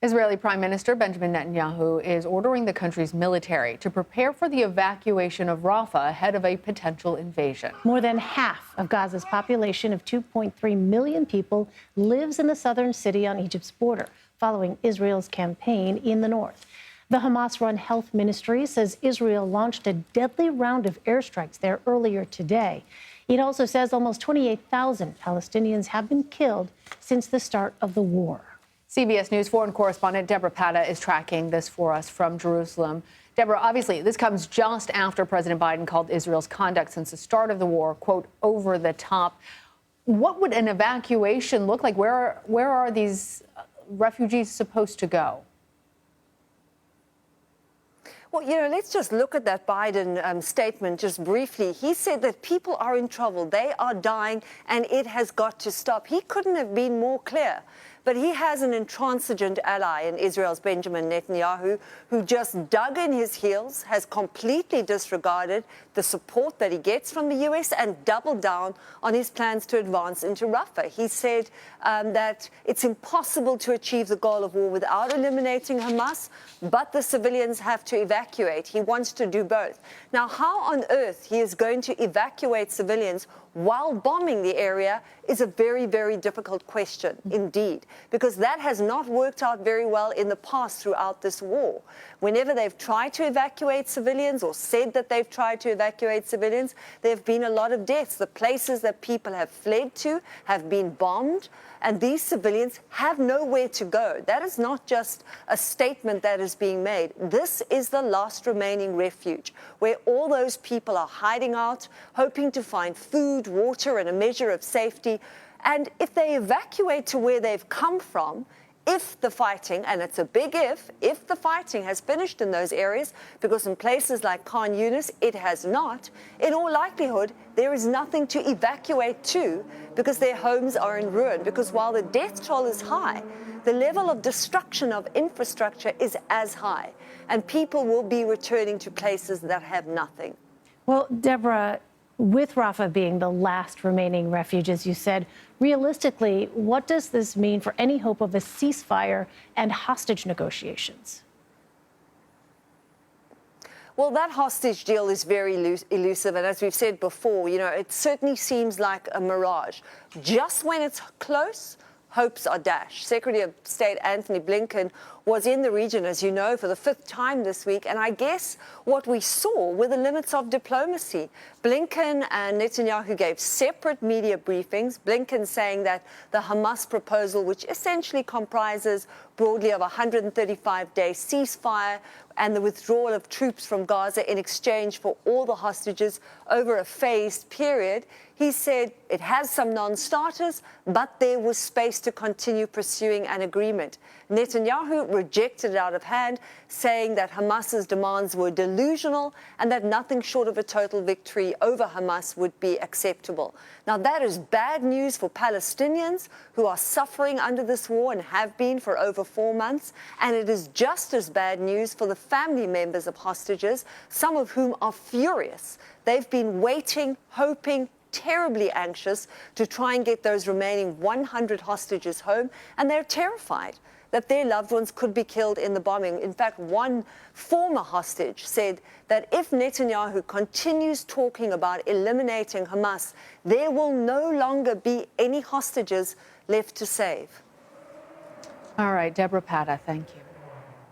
Israeli Prime Minister Benjamin Netanyahu is ordering the country's military to prepare for the evacuation of Rafah ahead of a potential invasion. More than half of Gaza's population of 2.3 million people lives in the southern city on Egypt's border, following Israel's campaign in the north. The Hamas-run health ministry says Israel launched a deadly round of airstrikes there earlier today. It also says almost 28,000 Palestinians have been killed since the start of the war. CBS News foreign correspondent Debora Patta is tracking this for us from Jerusalem. Deborah, obviously, this comes just after President Biden called Israel's conduct since the start of the war, quote, over the top. What would an evacuation look like? Where are these refugees supposed to go? Well, let's just look at that Biden statement just briefly. He said that people are in trouble, they are dying, and it has got to stop. He couldn't have been more clear. But he has an intransigent ally in Israel's Benjamin Netanyahu, who just dug in his heels, has completely disregarded the support that he gets from the U.S. and doubled down on his plans to advance into Rafah. He said that it's impossible to achieve the goal of war without eliminating Hamas, but the civilians have to evacuate. He wants to do both. Now, how on earth he is going to evacuate civilians while bombing the area is a very, very difficult question indeed, because that has not worked out very well in the past throughout this war. Whenever they've tried to evacuate civilians or said that they've tried to evacuate civilians, there have been a lot of deaths. The places that people have fled to have been bombed, and these civilians have nowhere to go. That is not just a statement that is being made. This is the last remaining refuge where all those people are hiding out, hoping to find food, water, and a measure of safety. And if they evacuate to where they've come from, if the fighting, and it's a big if the fighting has finished in those areas, because in places like Khan Yunis, it has not, in all likelihood, there is nothing to evacuate to because their homes are in ruin. Because while the death toll is high, the level of destruction of infrastructure is as high, and people will be returning to places that have nothing. Well, Debora, with Rafah being the last remaining refuge, as you said, realistically, what does this mean for any hope of a ceasefire and hostage negotiations? Well, that hostage deal is very elusive. And as we've said before, it certainly seems like a mirage. Just when it's close, hopes are dashed. Secretary of State Antony Blinken was in the region, as you know, for the 5th time this week. And I guess what we saw were the limits of diplomacy. Blinken and Netanyahu gave separate media briefings. Blinken saying that the Hamas proposal, which essentially comprises broadly of a 135-day ceasefire and the withdrawal of troops from Gaza in exchange for all the hostages over a phased period, he said it has some non-starters, but there was space to continue pursuing an agreement. Netanyahu rejected it out of hand, saying that Hamas's demands were delusional and that nothing short of a total victory over Hamas would be acceptable. Now, that is bad news for Palestinians who are suffering under this war and have been for over 4 months. And it is just as bad news for the family members of hostages, some of whom are furious. They've been waiting, hoping, terribly anxious to try and get those remaining 100 hostages home, and they're terrified that their loved ones could be killed in the bombing. In fact, one former hostage said that if Netanyahu continues talking about eliminating Hamas, there will no longer be any hostages left to save. All right, Debora Patta, thank you.